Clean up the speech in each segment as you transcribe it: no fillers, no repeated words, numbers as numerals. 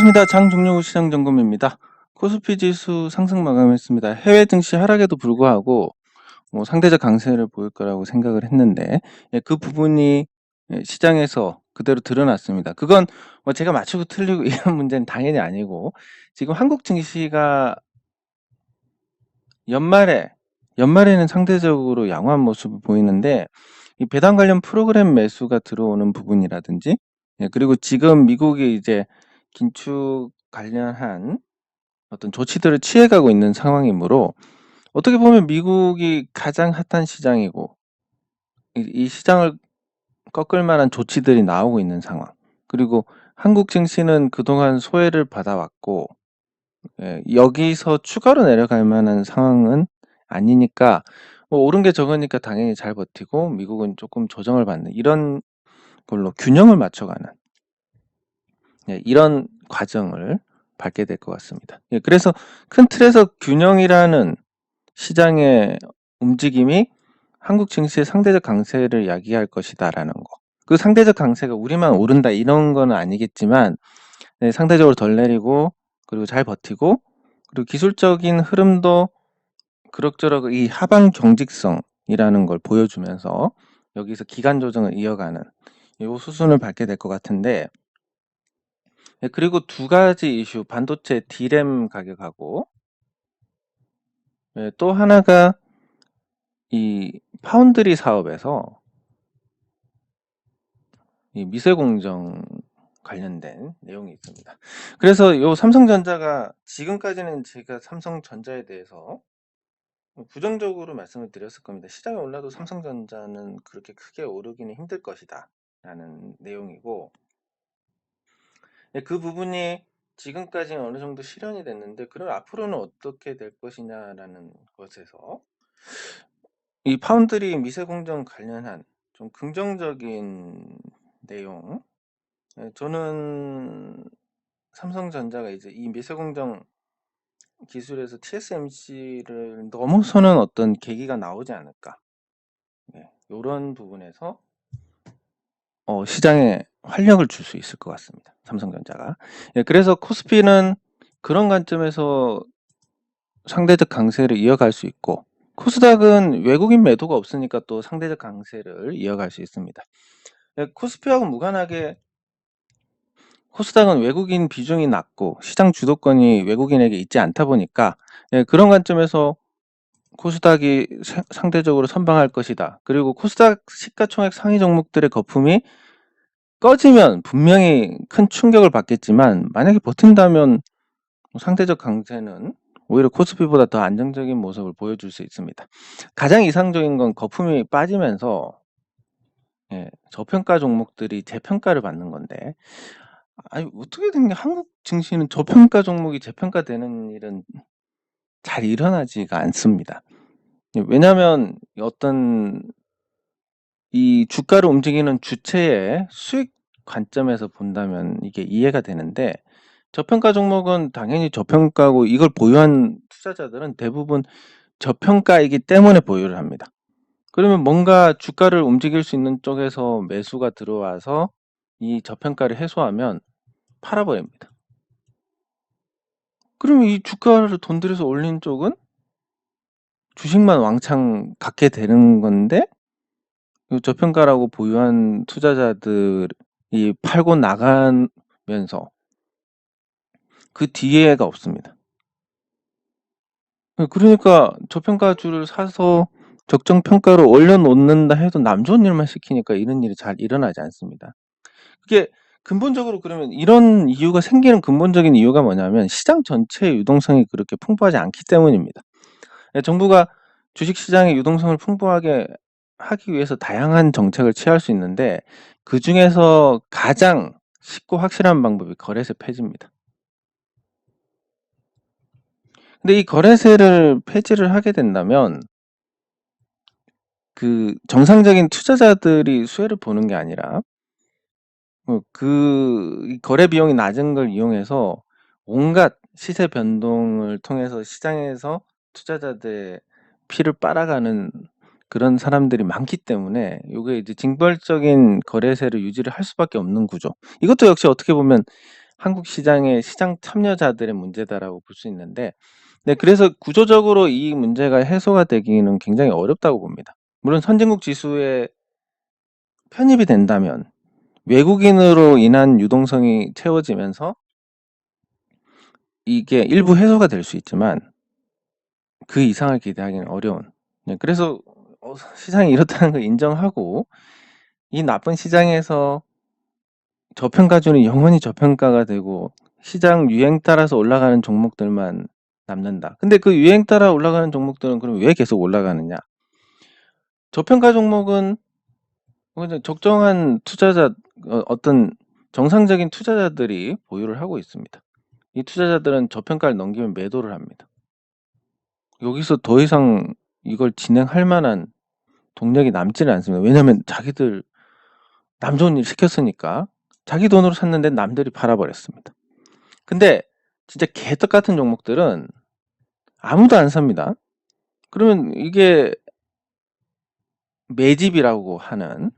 반갑습니다. 장종료 시장점검입니다. 코스피 지수 상승 마감했습니다. 해외 증시 하락에도 불구하고 상대적 강세를 보일 거라고 생각을 했는데 그 부분이 시장에서 그대로 드러났습니다. 그건 제가 맞추고 틀리고 이런 문제는 당연히 아니고 지금 한국 증시가 연말에는 상대적으로 양호한 모습을 보이는데 이 배당 관련 프로그램 매수가 들어오는 부분이라든지 그리고 지금 미국이 이제 긴축 관련한 어떤 조치들을 취해가고 있는 상황이므로 어떻게 보면 미국이 가장 핫한 시장이고 이 시장을 꺾을 만한 조치들이 나오고 있는 상황. 그리고 한국 증시는 그동안 소외를 받아왔고 여기서 추가로 내려갈 만한 상황은 아니니까 오른 게 적으니까 당연히 잘 버티고 미국은 조금 조정을 받는 이런 걸로 균형을 맞춰가는 이런 과정을 밟게 될 것 같습니다. 그래서 큰 틀에서 균형이라는 시장의 움직임이 한국 증시의 상대적 강세를 야기할 것이다라는 거. 그 상대적 강세가 우리만 오른다 이런 거는 아니겠지만 상대적으로 덜 내리고 그리고 잘 버티고 그리고 기술적인 흐름도 그럭저럭 이 하방 경직성이라는 걸 보여주면서 여기서 기간 조정을 이어가는 요 수순을 밟게 될 것 같은데 그리고 두 가지 이슈 반도체 D램 가격하고 또 하나가 이 파운드리 사업에서 이 미세 공정 관련된 내용이 있습니다. 그래서 요 삼성전자가 지금까지는 제가 삼성전자에 대해서 부정적으로 말씀을 드렸을 겁니다. 시장에 올라도 삼성전자는 그렇게 크게 오르기는 힘들 것이다 라는 내용이고 그 부분이 지금까지는 어느 정도 실현이 됐는데 그럼 앞으로는 어떻게 될 것이냐라는 것에서 이 파운드리 미세 공정 관련한 좀 긍정적인 내용 저는 삼성전자가 이제 이 미세 공정 기술에서 TSMC를 넘어서는 어떤 계기가 나오지 않을까 이런 부분에서 시장에 활력을 줄 수 있을 것 같습니다. 삼성전자가. 그래서 코스피는 그런 관점에서 상대적 강세를 이어갈 수 있고 코스닥은 외국인 매도가 없으니까 또 상대적 강세를 이어갈 수 있습니다. 코스피하고 무관하게 코스닥은 외국인 비중이 낮고 시장 주도권이 외국인에게 있지 않다 보니까 그런 관점에서 코스닥이 상대적으로 선방할 것이다. 그리고 코스닥 시가총액 상위 종목들의 거품이 꺼지면 분명히 큰 충격을 받겠지만 만약에 버틴다면 상대적 강세는 오히려 코스피보다 더 안정적인 모습을 보여줄 수 있습니다. 가장 이상적인 건 거품이 빠지면서 저평가 종목들이 재평가를 받는 건데 아니 어떻게 된 게 한국 증시는 저평가 종목이 재평가되는 일은 잘 일어나지가 않습니다. 왜냐하면 어떤 이 주가를 움직이는 주체의 수익 관점에서 본다면 이게 이해가 되는데 저평가 종목은 당연히 저평가고 이걸 보유한 투자자들은 대부분 저평가이기 때문에 보유를 합니다. 그러면 뭔가 주가를 움직일 수 있는 쪽에서 매수가 들어와서 이 저평가를 해소하면 팔아버립니다. 그러면 이 주가를 돈 들여서 올린 쪽은 주식만 왕창 갖게 되는 건데 저평가라고 보유한 투자자들이 팔고 나가면서 그 뒤에가 없습니다. 그러니까 저평가주를 사서 적정 평가로 올려놓는다 해도 남 좋은 일만 시키니까 이런 일이 잘 일어나지 않습니다. 그게 근본적으로 그러면 이런 이유가 생기는 근본적인 이유가 뭐냐면 시장 전체의 유동성이 그렇게 풍부하지 않기 때문입니다. 정부가 주식시장의 유동성을 풍부하게 하기 위해서 다양한 정책을 취할 수 있는데 그중에서 가장 쉽고 확실한 방법이 거래세 폐지입니다. 근데 이 거래세를 폐지를 하게 된다면 그 정상적인 투자자들이 수혜를 보는 게 아니라 이 거래 비용이 낮은 걸 이용해서 온갖 시세 변동을 통해서 시장에서 투자자들의 피를 빨아가는 그런 사람들이 많기 때문에 요게 이제 징벌적인 거래세를 유지를 할 수밖에 없는 구조. 이것도 역시 어떻게 보면 한국 시장의 시장 참여자들의 문제다라고 볼 수 있는데, 네, 그래서 구조적으로 이 문제가 해소가 되기는 굉장히 어렵다고 봅니다. 물론 선진국 지수에 편입이 된다면 외국인으로 인한 유동성이 채워지면서 이게 일부 해소가 될 수 있지만 그 이상을 기대하기는 어려운. 네, 그래서 시장이 이렇다는 걸 인정하고 이 나쁜 시장에서 저평가주는 영원히 저평가가 되고 시장 유행 따라서 올라가는 종목들만 남는다. 근데 그 유행 따라 올라가는 종목들은 그럼 왜 계속 올라가느냐? 저평가 종목은 적정한 투자자, 어떤 정상적인 투자자들이 보유를 하고 있습니다. 이 투자자들은 저평가를 넘기면 매도를 합니다. 여기서 더 이상 이걸 진행할 만한 동력이 남지는 않습니다. 왜냐하면 자기들 남 좋은 일 시켰으니까 자기 돈으로 샀는데 남들이 팔아버렸습니다. 근데 진짜 개떡 같은 종목들은 아무도 안 삽니다. 그러면 이게 매집이라고 하는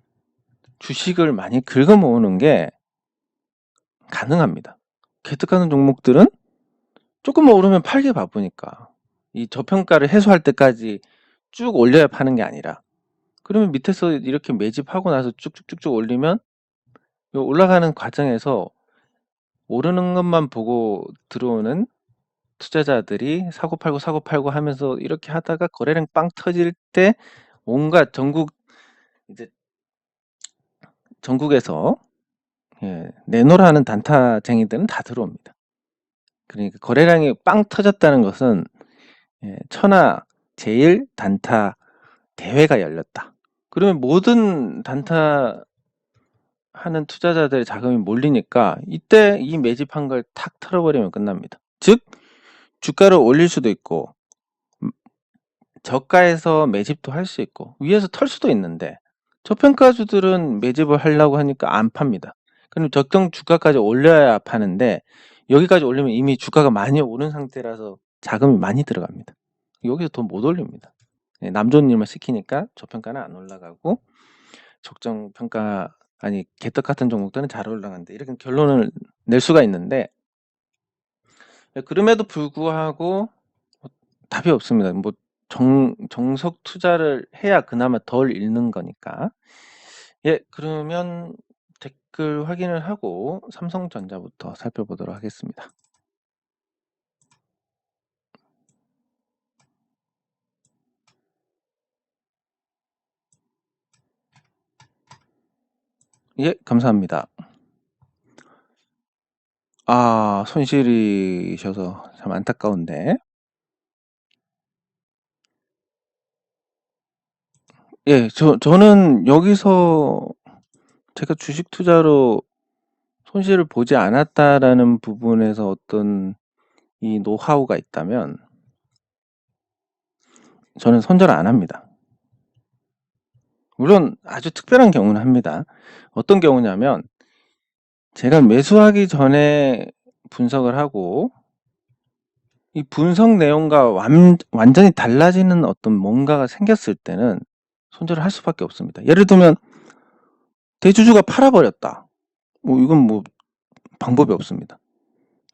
주식을 많이 긁어 모으는 게 가능합니다. 개떡 같은 종목들은 조금만 오르면 팔기 바쁘니까 이 저평가를 해소할 때까지 쭉 올려야 파는 게 아니라, 그러면 밑에서 이렇게 매집하고 나서 쭉쭉쭉쭉 올리면 올라가는 과정에서 오르는 것만 보고 들어오는 투자자들이 사고 팔고 하면서 이렇게 하다가 거래량 빵 터질 때 온갖 전국에서 내놓으라 하는 단타쟁이들은 다 들어옵니다. 그러니까 거래량이 빵 터졌다는 것은 천하 제일 단타 대회가 열렸다. 그러면 모든 단타 하는 투자자들의 자금이 몰리니까 이때 이 매집한 걸 탁 털어버리면 끝납니다. 즉 주가를 올릴 수도 있고 저가에서 매집도 할 수 있고 위에서 털 수도 있는데, 저평가주들은 매집을 하려고 하니까 안 팝니다. 그럼 적정 주가까지 올려야 파는데 여기까지 올리면 이미 주가가 많이 오른 상태라서 자금이 많이 들어갑니다. 여기서 더 못 올립니다. 남 좋은 일만 시키니까 저평가는 안 올라가고 적정 평가, 아니 개떡 같은 종목들은 잘 올라가는데, 이렇게 결론을 낼 수가 있는데, 그럼에도 불구하고 답이 없습니다. 뭐 정석 투자를 해야 그나마 덜 잃는 거니까. 그러면 댓글 확인을 하고 삼성전자부터 살펴보도록 하겠습니다. 감사합니다. 손실이셔서 참 안타까운데. 저는 여기서 제가 주식 투자로 손실을 보지 않았다라는 부분에서 어떤 이 노하우가 있다면 저는 손절을 안 합니다. 물론 아주 특별한 경우는 합니다. 어떤 경우냐면 제가 매수하기 전에 분석을 하고 이 분석 내용과 완전히 달라지는 어떤 뭔가가 생겼을 때는 손절을 할 수밖에 없습니다. 예를 들면 대주주가 팔아버렸다. 이건 방법이 없습니다.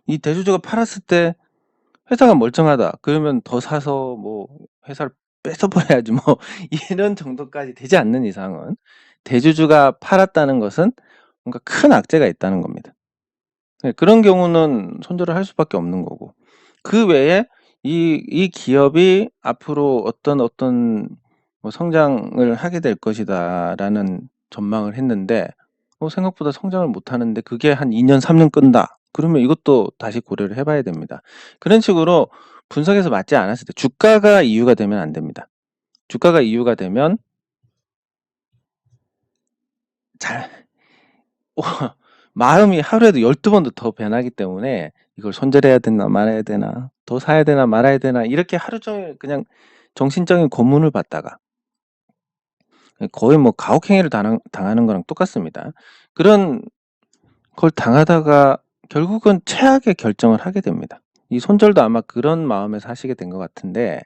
이 대주주가 팔았을 때 회사가 멀쩡하다. 그러면 더 사서 회사를 뺏어버려야지 이런 정도까지 되지 않는 이상은 대주주가 팔았다는 것은 뭔가 큰 악재가 있다는 겁니다. 그런 경우는 손절을 할 수밖에 없는 거고, 그 외에 이 기업이 앞으로 어떤 성장을 하게 될 것이다라는 전망을 했는데 생각보다 성장을 못 하는데 그게 한 2년 3년 끈다. 그러면 이것도 다시 고려를 해봐야 됩니다. 그런 식으로 분석에서 맞지 않았을 때 주가가 이유가 되면 안 됩니다. 주가가 이유가 되면 마음이 하루에도 12번도 더 변하기 때문에 이걸 손절해야 되나 말아야 되나, 더 사야 되나 말아야 되나, 이렇게 하루 종일 그냥 정신적인 고문을 받다가 거의 가혹행위를 당하는 거랑 똑같습니다. 그런 걸 당하다가 결국은 최악의 결정을 하게 됩니다. 이 손절도 아마 그런 마음에서 하시게 된 것 같은데,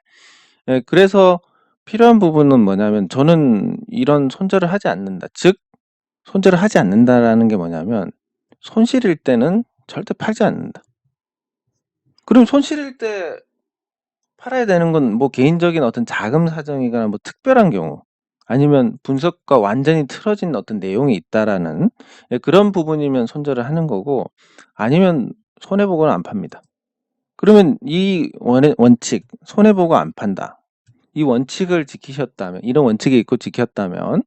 그래서 필요한 부분은 뭐냐면 저는 이런 손절을 하지 않는다. 즉 손절을 하지 않는다라는 게 뭐냐면 손실일 때는 절대 팔지 않는다. 그럼 손실일 때 팔아야 되는 건 뭐 개인적인 어떤 자금 사정이거나 뭐 특별한 경우, 아니면 분석과 완전히 틀어진 어떤 내용이 있다라는 그런 부분이면 손절을 하는 거고, 아니면 손해 보고는 안 팝니다. 그러면 이 원칙, 손해 보고 안 판다, 이 원칙을 지키셨다면, 이런 원칙이 있고 지켰다면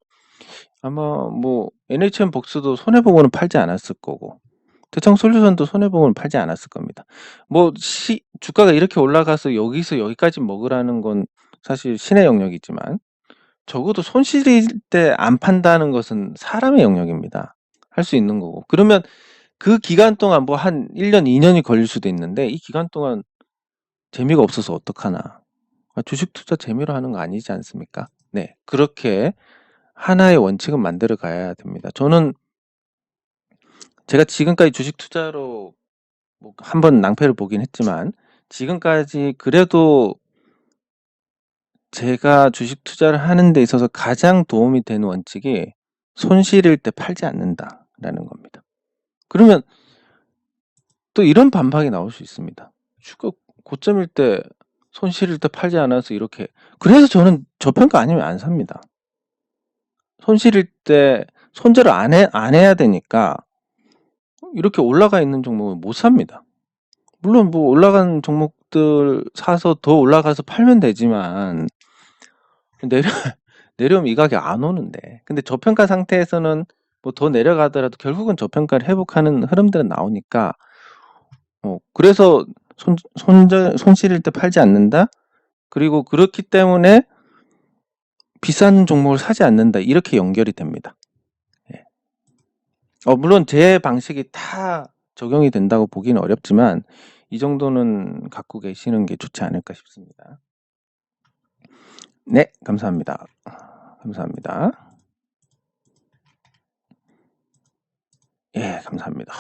아마 뭐 NHN 복수도 손해 보고는 팔지 않았을 거고, 대청솔루션도 손해 보고는 팔지 않았을 겁니다. 뭐 주가가 이렇게 올라가서 여기서 여기까지 먹으라는 건 사실 신의 영역이지만, 적어도 손실일 때 안 판다는 것은 사람의 영역입니다. 할 수 있는 거고. 그러면 그 기간 동안 뭐 한 1년, 2년이 걸릴 수도 있는데, 이 기간 동안 재미가 없어서 어떡하나. 주식 투자 재미로 하는 거 아니지 않습니까? 네, 그렇게 하나의 원칙은 만들어 가야 됩니다. 저는 제가 지금까지 주식 투자로 뭐 한번 낭패를 보긴 했지만, 지금까지 그래도 제가 주식 투자를 하는 데 있어서 가장 도움이 되는 원칙이 손실일 때 팔지 않는다라는 겁니다. 그러면 또 이런 반박이 나올 수 있습니다. 주가 고점일 때 손실일 때 팔지 않아서 이렇게. 그래서 저는 저평가 아니면 안 삽니다. 손실일 때 손절을 안 해야 되니까 이렇게 올라가 있는 종목은 못 삽니다. 물론 뭐 올라간 종목들 사서 더 올라가서 팔면 되지만, 내려오면 이 가격 안 오는데. 근데 저평가 상태에서는 뭐 더 내려가더라도 결국은 저평가를 회복하는 흐름들은 나오니까, 그래서 손실일 때 팔지 않는다. 그리고 그렇기 때문에 비싼 종목을 사지 않는다. 이렇게 연결이 됩니다. 예. 물론 제 방식이 다 적용이 된다고 보기는 어렵지만, 이 정도는 갖고 계시는 게 좋지 않을까 싶습니다. 네, 감사합니다. 감사합니다. 예, 감사합니다.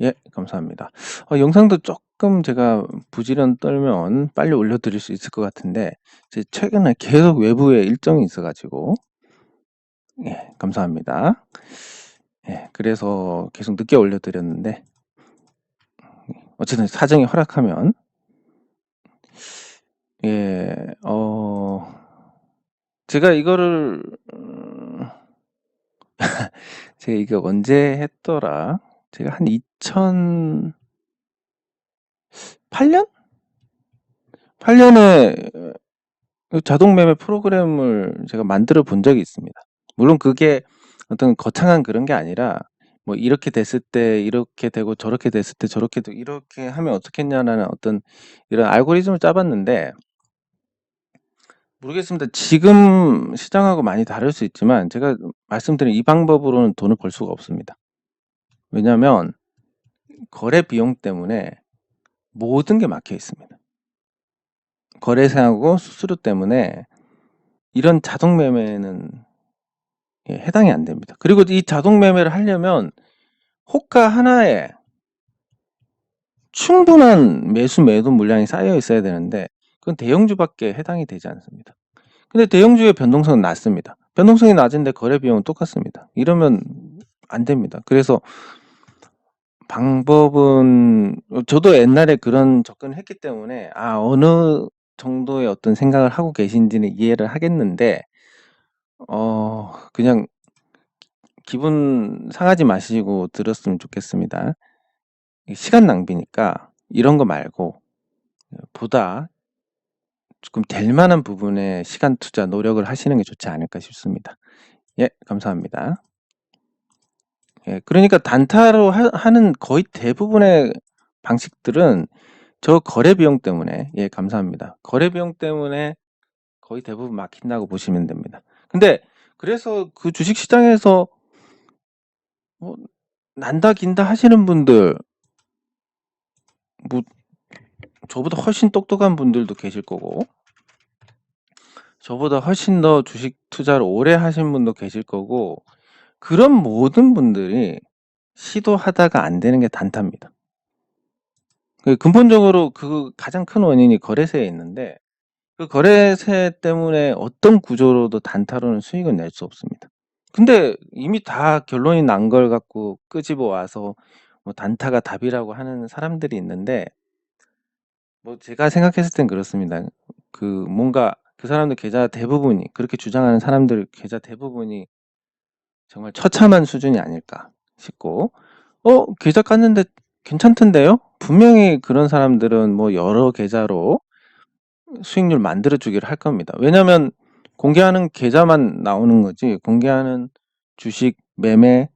예, 감사합니다. 영상도 조금 제가 부지런 떨면 빨리 올려드릴 수 있을 것 같은데, 최근에 계속 외부에 일정이 있어가지고. 예, 감사합니다. 예, 그래서 계속 늦게 올려드렸는데, 어쨌든 사정이 허락하면, 예, 제가 이거를 제가 이거 언제 했더라? 제가 한 2008년? 8년에 자동 매매 프로그램을 제가 만들어 본 적이 있습니다. 물론 그게 어떤 거창한 그런 게 아니라, 뭐 이렇게 됐을 때 이렇게 되고 저렇게 됐을 때 저렇게 되고 이렇게 하면 어떻겠냐라는 어떤 이런 알고리즘을 짜봤는데, 모르겠습니다. 지금 시장하고 많이 다를 수 있지만 제가 말씀드린 이 방법으로는 돈을 벌 수가 없습니다. 왜냐하면 거래 비용 때문에 모든 게 막혀 있습니다. 거래세하고 수수료 때문에 이런 자동 매매는 해당이 안 됩니다. 그리고 이 자동 매매를 하려면 호가 하나에 충분한 매수 매도 물량이 쌓여 있어야 되는데, 그건 대형주밖에 해당이 되지 않습니다. 근데 대형주의 변동성은 낮습니다. 변동성이 낮은데 거래 비용은 똑같습니다. 이러면 안 됩니다. 그래서 방법은, 저도 옛날에 그런 접근을 했기 때문에 어느 정도의 어떤 생각을 하고 계신지는 이해를 하겠는데, 그냥 기분 상하지 마시고 들었으면 좋겠습니다. 시간 낭비니까 이런 거 말고 보다 조금 될 만한 부분에 시간 투자 노력을 하시는 게 좋지 않을까 싶습니다. 예, 감사합니다. 예, 그러니까 단타로 하는 거의 대부분의 방식들은 저 거래 비용 때문에, 예, 감사합니다. 거래 비용 때문에 거의 대부분 막힌다고 보시면 됩니다. 근데 그래서 그 주식 시장에서 뭐 난다 긴다 하시는 분들, 뭐 저보다 훨씬 똑똑한 분들도 계실 거고, 저보다 훨씬 더 주식 투자를 오래 하신 분도 계실 거고, 그런 모든 분들이 시도하다가 안 되는 게 단타입니다. 근본적으로 그 가장 큰 원인이 거래세에 있는데, 그 거래세 때문에 어떤 구조로도 단타로는 수익을 낼 수 없습니다. 근데 이미 다 결론이 난 걸 갖고 끄집어 와서 뭐 단타가 답이라고 하는 사람들이 있는데, 뭐 제가 생각했을 땐 그렇습니다. 뭔가 그 사람들 계좌 대부분이, 그렇게 주장하는 사람들 계좌 대부분이 정말 처참한 수준이 아닐까 싶고, 계좌 깠는데 괜찮던데요? 분명히 그런 사람들은 뭐 여러 계좌로 수익률 만들어 주기를 할 겁니다. 왜냐면 공개하는 계좌만 나오는 거지, 공개하는 주식 매매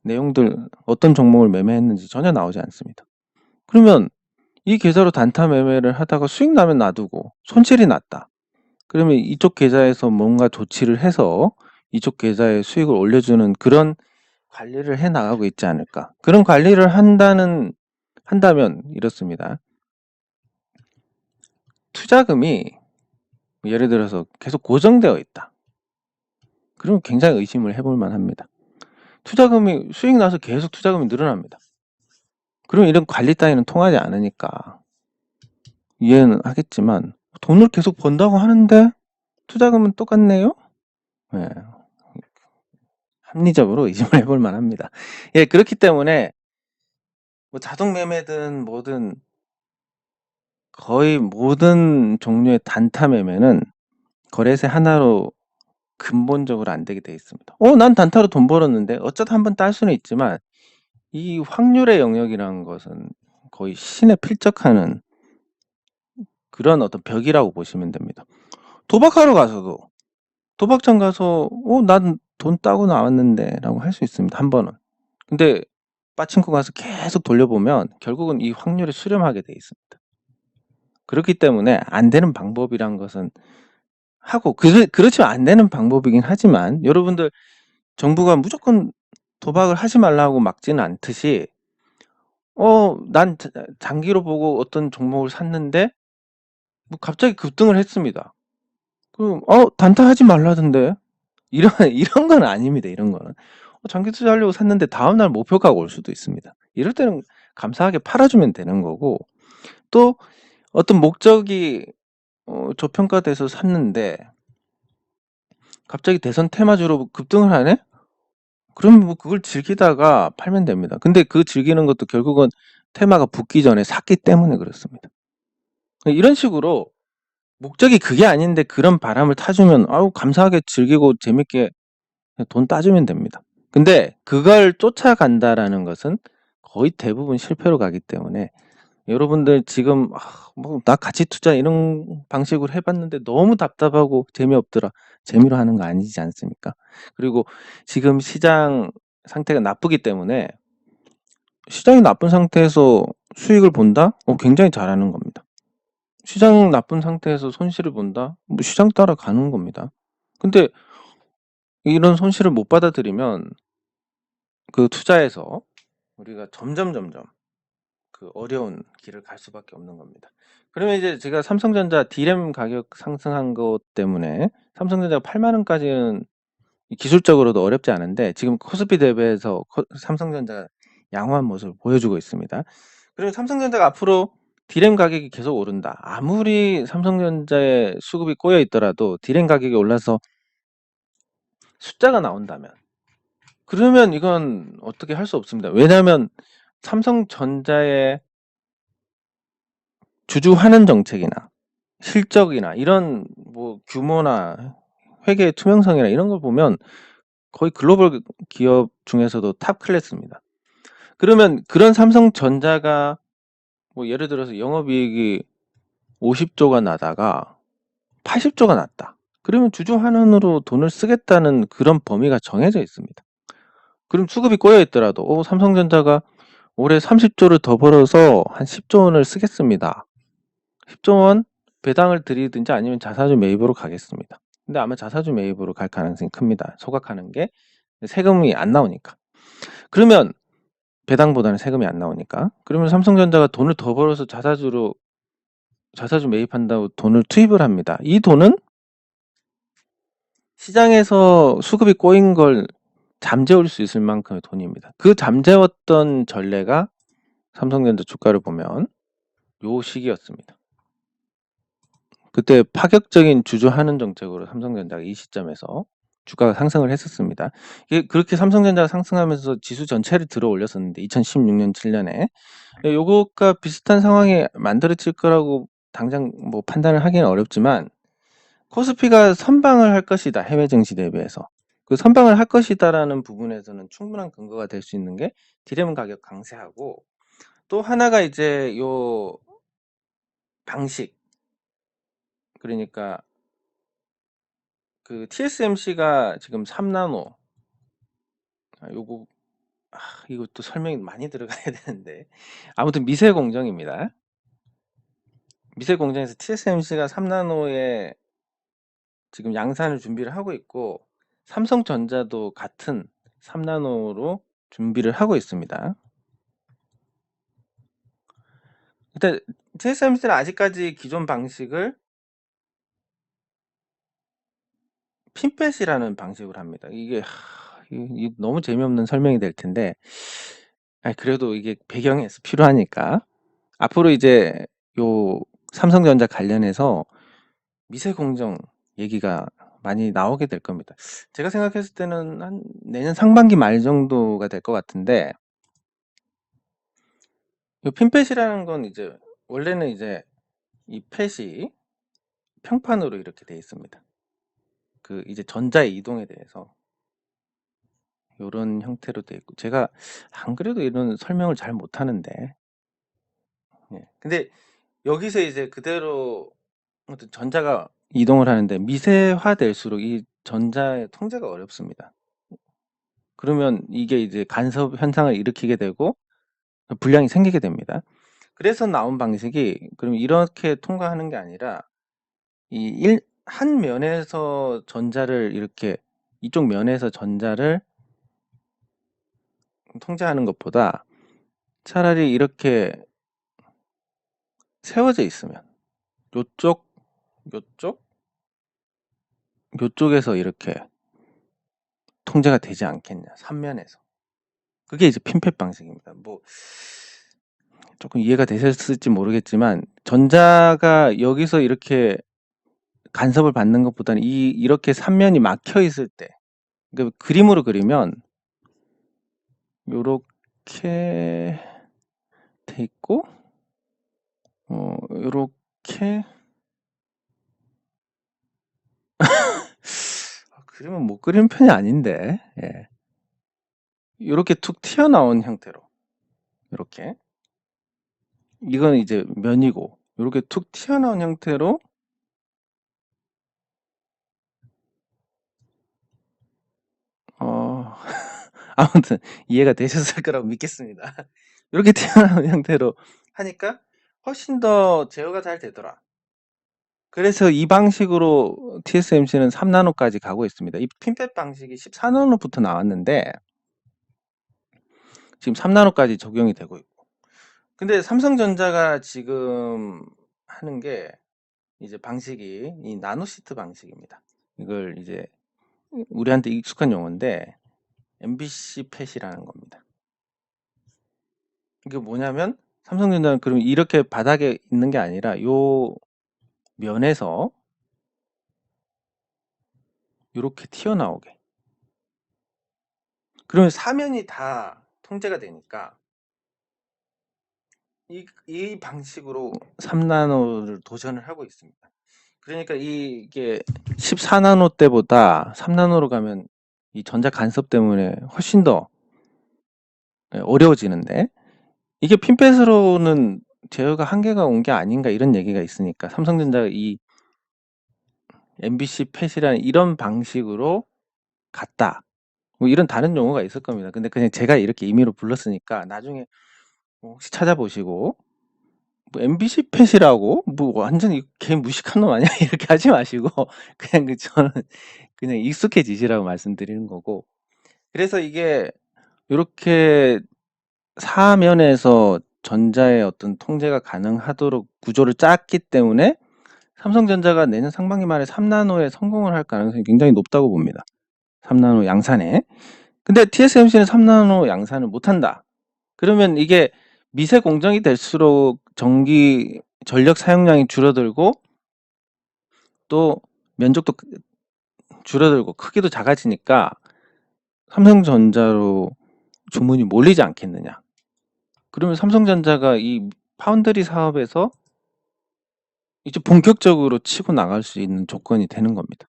내용들, 어떤 종목을 매매했는지 전혀 나오지 않습니다. 그러면 이 계좌로 단타 매매를 하다가 수익 나면 놔두고 손실이 났다, 그러면 이쪽 계좌에서 뭔가 조치를 해서 이쪽 계좌에 수익을 올려주는 그런 관리를 해 나가고 있지 않을까. 그런 관리를 한다면 이렇습니다. 투자금이 예를 들어서 계속 고정되어 있다, 그러면 굉장히 의심을 해볼 만합니다. 투자금이 수익 나서 계속 투자금이 늘어납니다. 그럼 이런 관리 따위는 통하지 않으니까 이해는 하겠지만, 돈을 계속 번다고 하는데 투자금은 똑같네요? 예, 합리적으로 의심을 해볼 만합니다. 예, 그렇기 때문에 뭐 자동 매매든 뭐든 거의 모든 종류의 단타 매매는 거래세 하나로 근본적으로 안 되게 돼 있습니다. 난 단타로 돈 벌었는데, 어쩌다 한번 딸 수는 있지만 이 확률의 영역이라는 것은 거의 신에 필적하는 그런 어떤 벽이라고 보시면 됩니다. 도박하러 가서도, 도박장 가서 난 돈 따고 나왔는데 라고 할 수 있습니다, 한 번은. 근데 빠친코 가서 계속 돌려보면 결국은 이 확률에 수렴하게 돼 있습니다. 그렇기 때문에 안 되는 방법이란 것은 하고, 그렇지만 안 되는 방법이긴 하지만, 여러분들 정부가 무조건 도박을 하지 말라고 막지는 않듯이, 난 장기로 보고 어떤 종목을 샀는데 뭐 갑자기 급등을 했습니다. 그럼 단타 하지 말라던데, 이런 건 아닙니다. 이런 거는 장기 투자하려고 샀는데 다음날 목표가가 올 수도 있습니다. 이럴 때는 감사하게 팔아주면 되는 거고, 또 어떤 목적이 저평가돼서 샀는데 갑자기 대선 테마주로 급등을 하네? 그럼 뭐 그걸 즐기다가 팔면 됩니다. 근데 그 즐기는 것도 결국은 테마가 붙기 전에 샀기 때문에 그렇습니다. 이런 식으로 목적이 그게 아닌데 그런 바람을 타주면 감사하게 즐기고 재밌게 돈 따주면 됩니다. 근데 그걸 쫓아간다라는 것은 거의 대부분 실패로 가기 때문에, 여러분들 지금 나 가치 투자 이런 방식으로 해봤는데 너무 답답하고 재미없더라, 재미로 하는 거 아니지 않습니까? 그리고 지금 시장 상태가 나쁘기 때문에, 시장이 나쁜 상태에서 수익을 본다? 굉장히 잘하는 겁니다. 시장 나쁜 상태에서 손실을 본다? 뭐 시장 따라 가는 겁니다. 근데 이런 손실을 못 받아들이면 그 투자에서 우리가 점점 그 어려운 길을 갈 수밖에 없는 겁니다. 그러면 이제 제가 삼성전자 D램 가격 상승한 것 때문에 삼성전자가 8만 원까지는 기술적으로도 어렵지 않은데, 지금 코스피 대비해서 삼성전자가 양호한 모습을 보여주고 있습니다. 그리고 삼성전자가 앞으로 D램 가격이 계속 오른다, 아무리 삼성전자의 수급이 꼬여 있더라도 D램 가격이 올라서 숫자가 나온다면, 그러면 이건 어떻게 할 수 없습니다. 왜냐하면 삼성전자의 주주 환원 정책이나 실적이나 이런 뭐 규모나 회계의 투명성이나 이런 걸 보면 거의 글로벌 기업 중에서도 탑 클래스입니다. 그러면 그런 삼성전자가 뭐 예를 들어서 영업이익이 50조가 나다가 80조가 났다, 그러면 주주 환원으로 돈을 쓰겠다는 그런 범위가 정해져 있습니다. 그럼 수급이 꼬여 있더라도 삼성전자가 올해 30조를 더 벌어서 한 10조 원을 쓰겠습니다, 10조 원 배당을 드리든지 아니면 자사주 매입으로 가겠습니다. 근데 아마 자사주 매입으로 갈 가능성이 큽니다. 소각하는 게 세금이 안 나오니까. 그러면 배당보다는 세금이 안 나오니까. 그러면 삼성전자가 돈을 더 벌어서 자사주 매입한다고 돈을 투입을 합니다. 이 돈은 시장에서 수급이 꼬인 걸 잠재울 수 있을 만큼의 돈입니다. 그 잠재웠던 전례가 삼성전자 주가를 보면 요 시기였습니다. 그때 파격적인 주주 환원 정책으로 삼성전자가 이 시점에서 주가가 상승을 했었습니다. 이게 그렇게 삼성전자가 상승하면서 지수 전체를 들어 올렸었는데 2016년 7년에 요것과 비슷한 상황이 만들어질 거라고 당장 뭐 판단을 하기는 어렵지만 코스피가 선방을 할 것이다. 해외 증시 대비해서. 그 선방을 할 것이다라는 부분에서는 충분한 근거가 될 수 있는 게 디램 가격 강세하고 또 하나가 이제 요 방식 그러니까 그 TSMC가 지금 3나노 요거 이것도 설명이 많이 들어가야 되는데 아무튼 미세 공정입니다. 미세 공정에서 TSMC가 3나노에 지금 양산을 준비를 하고 있고 삼성전자도 같은 3나노로 준비를 하고 있습니다. 일단 TSMC는 아직까지 기존 방식을 핀펫이라는 방식으로 합니다. 이게 너무 재미없는 설명이 될 텐데 그래도 이게 배경에서 필요하니까 앞으로 이제 요 삼성전자 관련해서 미세 공정 얘기가 많이 나오게 될 겁니다. 제가 생각했을 때는 한 내년 상반기 말 정도가 될 것 같은데 이 핀펫이라는 건 이제 원래는 이제 이 펫이 평판으로 이렇게 돼 있습니다. 그 이제 전자의 이동에 대해서 요런 형태로 돼 있고 제가 안 그래도 이런 설명을 잘 못하는데 근데 여기서 이제 그대로 아무튼 전자가 이동을 하는데 미세화될수록 이 전자의 통제가 어렵습니다. 그러면 이게 이제 간섭 현상을 일으키게 되고 불량이 생기게 됩니다. 그래서 나온 방식이 그럼 이렇게 통과하는 게 아니라 한 면에서 전자를 이렇게 이쪽 면에서 전자를 통제하는 것보다 차라리 이렇게 세워져 있으면 요쪽 요쪽에서 이렇게 통제가 되지 않겠냐 3면에서 그게 이제 핀펫 방식입니다. 뭐 조금 이해가 되셨을지 모르겠지만 전자가 여기서 이렇게 간섭을 받는 것보다는 이렇게 3면이 막혀 있을 때 그러니까 그림으로 그리면 요렇게 돼 있고 요렇게 그림은 못 그리는 편이 아닌데 요렇게 툭 튀어나온 형태로 요렇게 이건 이제 면이고 요렇게 툭 튀어나온 형태로 아무튼 이해가 되셨을 거라고 믿겠습니다. 이렇게 튀어나온 형태로 하니까 훨씬 더 제어가 잘 되더라. 그래서 이 방식으로 TSMC는 3나노까지 가고 있습니다. 이 핀펫 방식이 14나노부터 나왔는데 지금 3나노까지 적용이 되고 있고 근데 삼성전자가 지금 하는 게 이제 방식이 이 나노시트 방식입니다. 이걸 이제 우리한테 익숙한 용어인데 MBC 팻이라는 겁니다. 이게 뭐냐면 삼성전자는 그럼 이렇게 바닥에 있는 게 아니라 요 면에서 이렇게 튀어나오게 그러면 사면이 다 통제가 되니까 이 방식으로 3나노를 도전을 하고 있습니다. 그러니까 이게 14나노 때보다 3나노로 가면 이 전자 간섭 때문에 훨씬 더 어려워지는데 이게 핀펫으로는 제어가 한계가 온 게 아닌가 이런 얘기가 있으니까 삼성전자가 이 MBC 팻이라는 이런 방식으로 갔다. 뭐 이런 다른 용어가 있을 겁니다. 근데 그냥 제가 이렇게 임의로 불렀으니까 나중에 혹시 찾아보시고 뭐 MBC 팻이라고 뭐 완전히 걔 무식한 놈 아니야 이렇게 하지 마시고 그냥 저는 그냥 익숙해지시라고 말씀드리는 거고 그래서 이게 이렇게 사면에서 전자의 어떤 통제가 가능하도록 구조를 짰기 때문에 삼성전자가 내년 상반기 말에 3나노에 성공을 할 가능성이 굉장히 높다고 봅니다. 3나노 양산에. 근데 TSMC는 3나노 양산을 못한다. 그러면 이게 미세 공정이 될수록 전력 사용량이 줄어들고 또 면적도 줄어들고 크기도 작아지니까 삼성전자로 주문이 몰리지 않겠느냐. 그러면 삼성전자가 이 파운드리 사업에서 이제 본격적으로 치고 나갈 수 있는 조건이 되는 겁니다.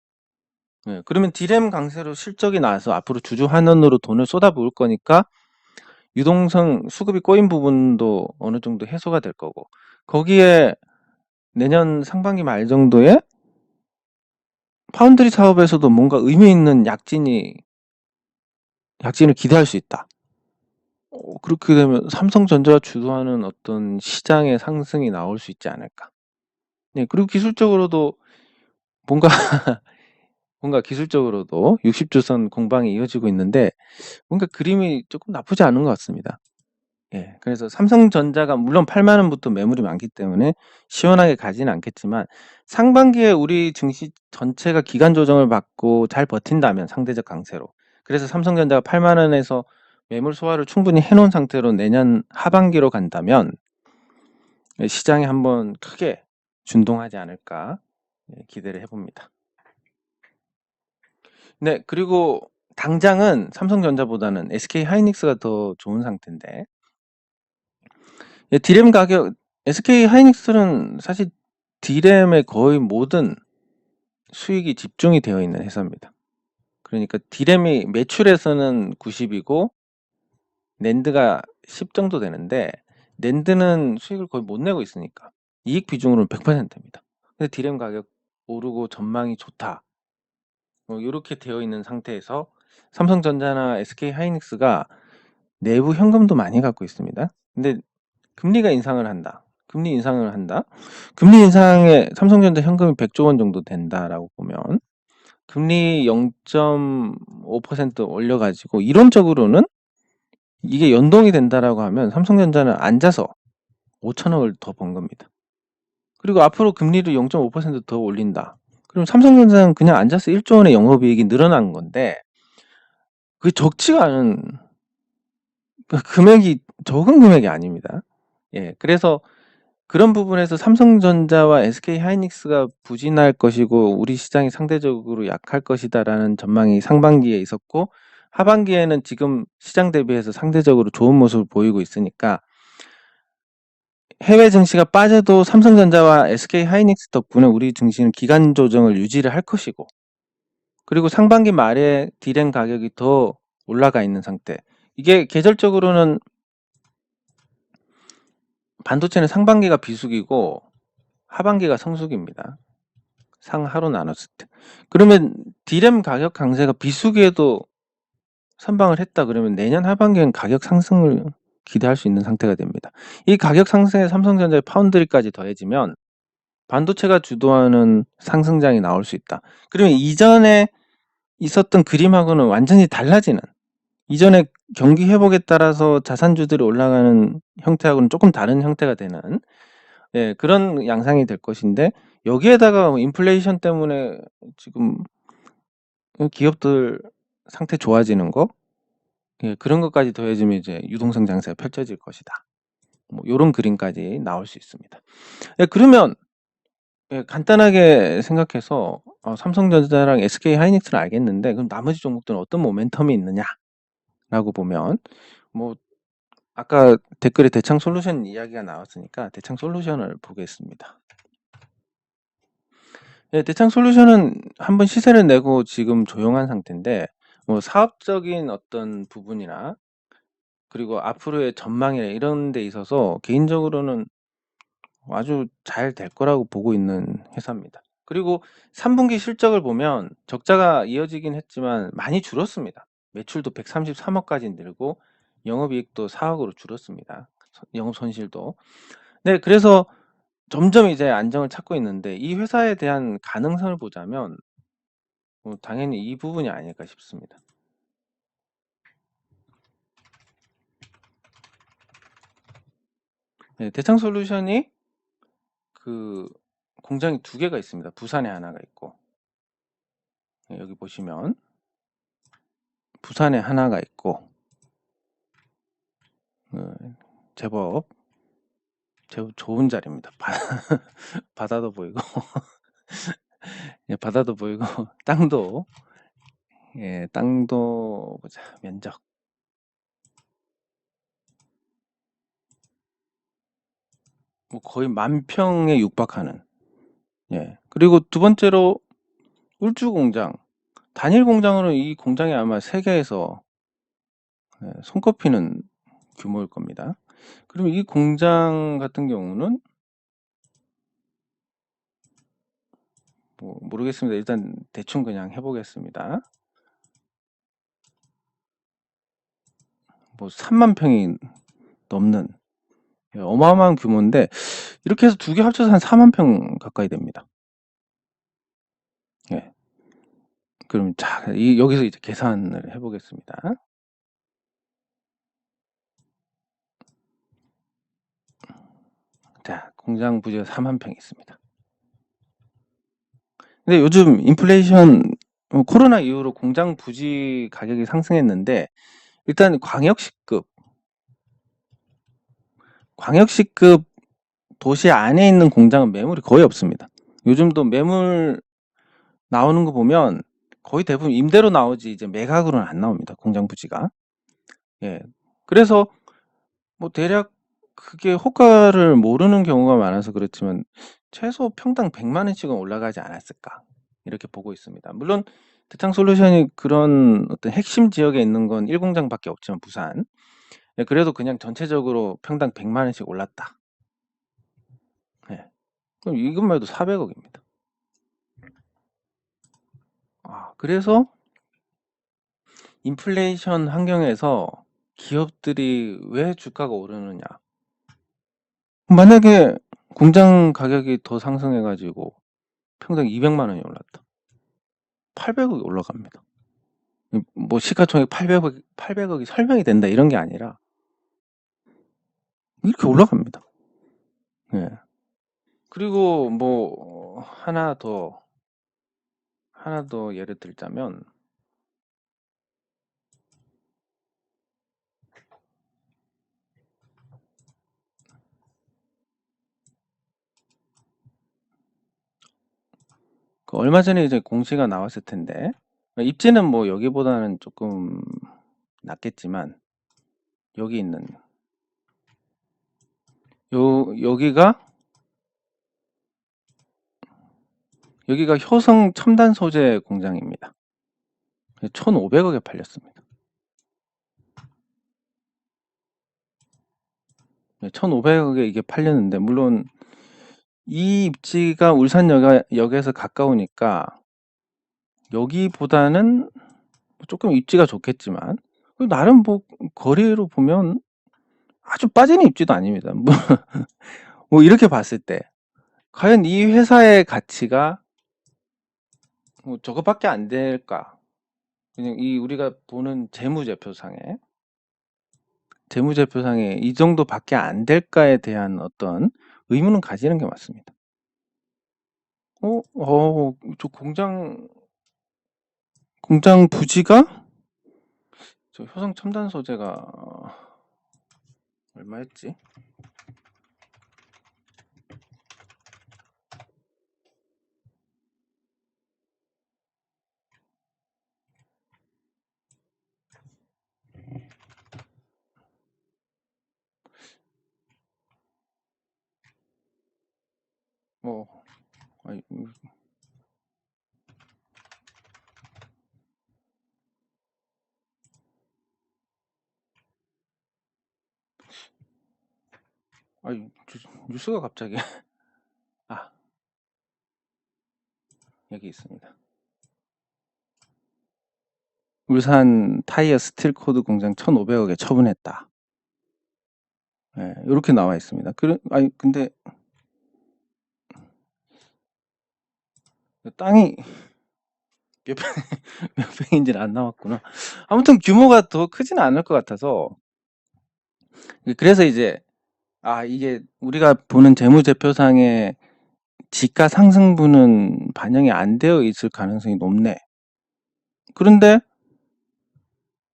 네, 그러면 디램 강세로 실적이 나와서 앞으로 주주 환원으로 돈을 쏟아부을 거니까 유동성 수급이 꼬인 부분도 어느 정도 해소가 될 거고, 거기에 내년 상반기 말 정도에 파운드리 사업에서도 뭔가 의미 있는 약진을 기대할 수 있다. 그렇게 되면 삼성전자가 주도하는 어떤 시장의 상승이 나올 수 있지 않을까. 네, 그리고 기술적으로도 뭔가 뭔가 기술적으로도 60주선 공방이 이어지고 있는데 뭔가 그림이 조금 나쁘지 않은 것 같습니다. 예, 그래서 삼성전자가 물론 8만 원부터 매물이 많기 때문에 시원하게 가지는 않겠지만 상반기에 우리 증시 전체가 기간 조정을 받고 잘 버틴다면 상대적 강세로, 그래서 삼성전자가 8만 원에서 매물 소화를 충분히 해놓은 상태로 내년 하반기로 간다면 시장이 한번 크게 준동하지 않을까 기대를 해봅니다. 네, 그리고 당장은 삼성전자보다는 SK 하이닉스가 더 좋은 상태인데, 디램 가격, SK 하이닉스는 사실 디램의 거의 모든 수익이 집중이 되어 있는 회사입니다. 그러니까 디램이 매출에서는 90이고 낸드가 10 정도 되는데, 낸드는 수익을 거의 못 내고 있으니까 이익 비중으로는 100%입니다. 근데 디램 가격 오르고 전망이 좋다, 이렇게 되어 있는 상태에서 삼성전자나 SK 하이닉스가 내부 현금도 많이 갖고 있습니다. 근데 금리가 인상을 한다. 금리 인상에 삼성전자 현금이 100조 원 정도 된다라고 보면 금리 0.5% 올려가지고 이론적으로는 이게 연동이 된다라고 하면 삼성전자는 앉아서 5천억을 더 번 겁니다. 그리고 앞으로 금리를 0.5% 더 올린다. 그럼 삼성전자는 그냥 앉아서 1조 원의 영업이익이 늘어난 건데 그게 적지가 않은 금액이, 적은 금액이 아닙니다. 예, 그래서 그런 부분에서 삼성전자와 SK 하이닉스가 부진할 것이고 우리 시장이 상대적으로 약할 것이다라는 전망이 상반기에 있었고, 하반기에는 지금 시장 대비해서 상대적으로 좋은 모습을 보이고 있으니까 해외 증시가 빠져도 삼성전자와 SK 하이닉스 덕분에 우리 증시는 기간 조정을 유지를 할 것이고, 그리고 상반기 말에 디램 가격이 더 올라가 있는 상태. 이게 계절적으로는 반도체는 상반기가 비수기고 하반기가 성수기입니다. 상하로 나눴을 때. 그러면 디램 가격 강세가 비수기에도 선방을 했다 그러면 내년 하반기엔 가격 상승을 기대할 수 있는 상태가 됩니다. 이 가격 상승에 삼성전자의 파운드리까지 더해지면 반도체가 주도하는 상승장이 나올 수 있다. 그러면 이전에 있었던 그림하고는 완전히 달라지는, 이전에 경기 회복에 따라서 자산주들이 올라가는 형태하고는 조금 다른 형태가 되는, 예, 그런 양상이 될 것인데, 여기에다가 인플레이션 때문에 지금 기업들 상태 좋아지는 거, 예, 그런 것까지 더해지면 이제 유동성 장세가 펼쳐질 것이다. 뭐 요런 그림까지 나올 수 있습니다. 예, 그러면 예, 간단하게 생각해서 삼성전자랑 SK 하이닉스는 알겠는데 그럼 나머지 종목들은 어떤 모멘텀이 있느냐라고 보면, 뭐 아까 댓글에 대창 솔루션 이야기가 나왔으니까 대창 솔루션을 보겠습니다. 예, 대창 솔루션은 한번 시세를 내고 지금 조용한 상태인데, 뭐 사업적인 어떤 부분이나 그리고 앞으로의 전망이나 이런 데 있어서 개인적으로는 아주 잘 될 거라고 보고 있는 회사입니다. 그리고 3분기 실적을 보면 적자가 이어지긴 했지만 많이 줄었습니다. 매출도 133억까지 늘고 영업이익도 4억으로 줄었습니다. 영업 손실도. 네, 그래서 점점 이제 안정을 찾고 있는데 이 회사에 대한 가능성을 보자면 당연히 이 부분이 아닐까 싶습니다. 네, 대창솔루션이 그 공장이 2개가 있습니다. 부산에 하나가 있고, 네, 여기 보시면 부산에 하나가 있고, 제법 좋은 자리입니다. 바다도 보이고 예, 바다도 보이고 땅도 예, 땅도 보자. 면적. 뭐 거의 10,000평에 육박하는. 예. 그리고 두 번째로 울주 공장. 단일 공장으로 이 공장이 아마 세계에서 예, 손꼽히는 규모일 겁니다. 그리고 이 공장 같은 경우는 뭐 모르겠습니다. 일단 대충 그냥 해보겠습니다. 뭐 30,000평이 넘는 예, 어마어마한 규모인데 이렇게 해서 두 개 합쳐서 한 40,000평 가까이 됩니다. 예. 그럼 자, 여기서 이제 계산을 해보겠습니다. 자, 공장 부지가 40,000평 있습니다. 근데 요즘 인플레이션 코로나 이후로 공장 부지 가격이 상승했는데 일단 광역시급 도시 안에 있는 공장은 매물이 거의 없습니다. 요즘도 매물 나오는 거 보면 거의 대부분 임대로 나오지 이제 매각으로는 안 나옵니다. 공장 부지가. 예. 그래서 뭐 대략 그게 호가를 모르는 경우가 많아서 그렇지만 최소 평당 100만 원씩은 올라가지 않았을까 이렇게 보고 있습니다. 물론 대창솔루션이 그런 어떤 핵심 지역에 있는 건 1공장밖에 없지만 부산 예, 그래도 그냥 전체적으로 평당 100만 원씩 올랐다. 예. 그럼 이것만 해도 400억입니다. 그래서 인플레이션 환경에서 기업들이 왜 주가가 오르느냐? 만약에 공장 가격이 더 상승해가지고 평당 200만 원이 올랐다. 800억이 올라갑니다. 뭐 시가총액 800억이 설명이 된다 이런 게 아니라 이렇게 올라갑니다. 예. 그리고 뭐 하나 더 예를 들자면 그 얼마 전에 이제 공시가 나왔을 텐데 입지는 뭐 여기보다는 조금 낮겠지만 여기 있는 여기가 효성 첨단 소재 공장입니다. 1,500억에 팔렸습니다. 1,500억에 이게 팔렸는데 물론 이 입지가 울산역에서 가까우니까 여기보다는 조금 입지가 좋겠지만 나름 뭐 거리로 보면 아주 빠지는 입지도 아닙니다. 뭐 이렇게 봤을 때 과연 이 회사의 가치가 뭐 저것밖에 안 될까? 그냥 우리가 보는 재무제표상에 이 정도밖에 안 될까에 대한 어떤 의문은 가지는 게 맞습니다. 저 공장 부지가 저 효성 첨단 소재가 얼마였지? 아니, 뉴스가 갑자기 여기 있습니다. 울산 타이어 스틸 코드 공장 1,500억에 처분했다. 예, 이렇게 나와 있습니다. 근데 땅이 몇 평인지는 안 나왔구나. 아무튼 규모가 더 크지는 않을 것 같아서 그래서 이제 이게 우리가 보는 재무제표상의 지가 상승분은 반영이 안 되어 있을 가능성이 높네. 그런데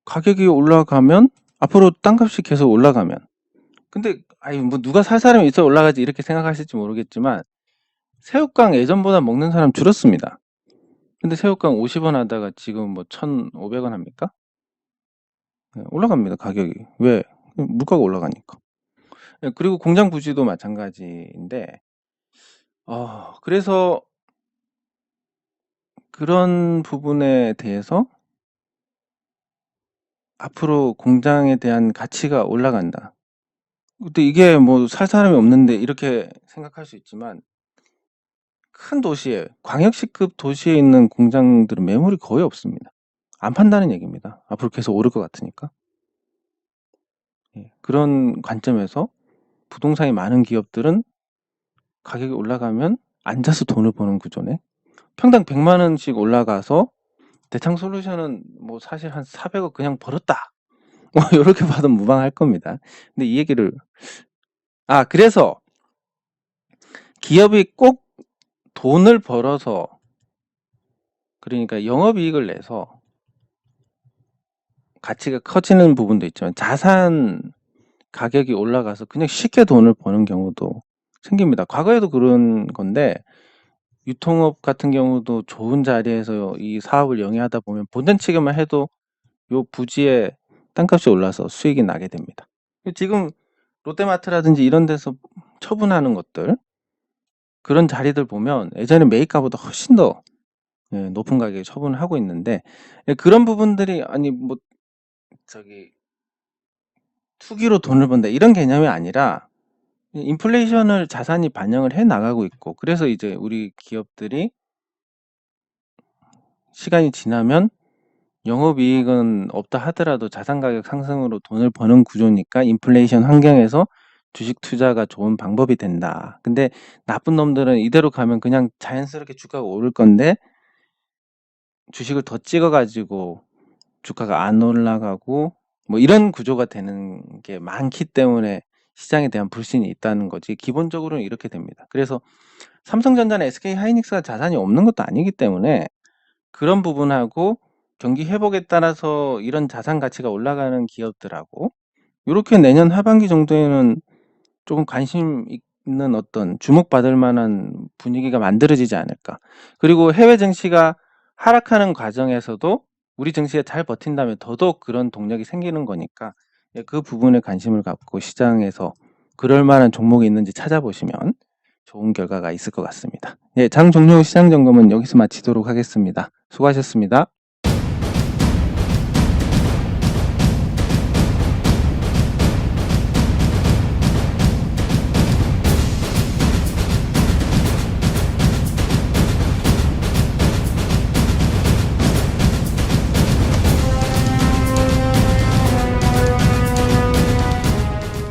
가격이 올라가면 앞으로 땅값이 계속 올라가면 근데 뭐 누가 살 사람이 있어 올라가지 이렇게 생각하실지 모르겠지만 새우깡 예전보다 먹는 사람 줄었습니다. 근데 새우깡 50원 하다가 지금 뭐 1,500원 합니까? 네, 올라갑니다, 가격이. 왜? 물가가 올라가니까. 예, 그리고 공장 부지도 마찬가지인데, 그래서 그런 부분에 대해서 앞으로 공장에 대한 가치가 올라간다. 근데 이게 뭐 살 사람이 없는데 이렇게 생각할 수 있지만, 큰 도시에, 광역시급 도시에 있는 공장들은 매물이 거의 없습니다. 안 판다는 얘기입니다. 앞으로 계속 오를 것 같으니까. 예, 그런 관점에서 부동산이 많은 기업들은 가격이 올라가면 앉아서 돈을 버는 구조네. 평당 100만 원씩 올라가서 대창솔루션은 뭐 사실 한 400억 그냥 벌었다. 뭐 요렇게 봐도 무방할 겁니다. 근데 이 얘기를 그래서 기업이 꼭 돈을 벌어서, 그러니까 영업이익을 내서 가치가 커지는 부분도 있지만 자산 가격이 올라가서 그냥 쉽게 돈을 버는 경우도 생깁니다. 과거에도 그런 건데, 유통업 같은 경우도 좋은 자리에서 이 사업을 영위하다 보면 본전치기만 해도 요 부지의 땅값이 올라서 수익이 나게 됩니다. 지금 롯데마트라든지 이런 데서 처분하는 것들, 그런 자리들 보면 예전에 매입가보다 훨씬 더 높은 가격에 처분을 하고 있는데, 그런 부분들이 뭐 투기로 돈을 번다 이런 개념이 아니라 인플레이션을 자산이 반영을 해 나가고 있고, 그래서 이제 우리 기업들이 시간이 지나면 영업이익은 없다 하더라도 자산 가격 상승으로 돈을 버는 구조니까 인플레이션 환경에서 주식 투자가 좋은 방법이 된다. 근데 나쁜 놈들은 이대로 가면 그냥 자연스럽게 주가가 오를 건데, 주식을 더 찍어 가지고 주가가 안 올라가고 뭐 이런 구조가 되는 게 많기 때문에 시장에 대한 불신이 있다는 거지, 기본적으로는 이렇게 됩니다. 그래서 삼성전자나 SK하이닉스가 자산이 없는 것도 아니기 때문에 그런 부분하고 경기 회복에 따라서 이런 자산 가치가 올라가는 기업들하고 요렇게 내년 하반기 정도에는 조금 관심 있는 어떤 주목받을 만한 분위기가 만들어지지 않을까. 그리고 해외 증시가 하락하는 과정에서도 우리 증시가 잘 버틴다면 더더욱 그런 동력이 생기는 거니까, 그 부분에 관심을 갖고 시장에서 그럴 만한 종목이 있는지 찾아보시면 좋은 결과가 있을 것 같습니다. 장 종료 후 시장 점검은 여기서 마치도록 하겠습니다. 수고하셨습니다.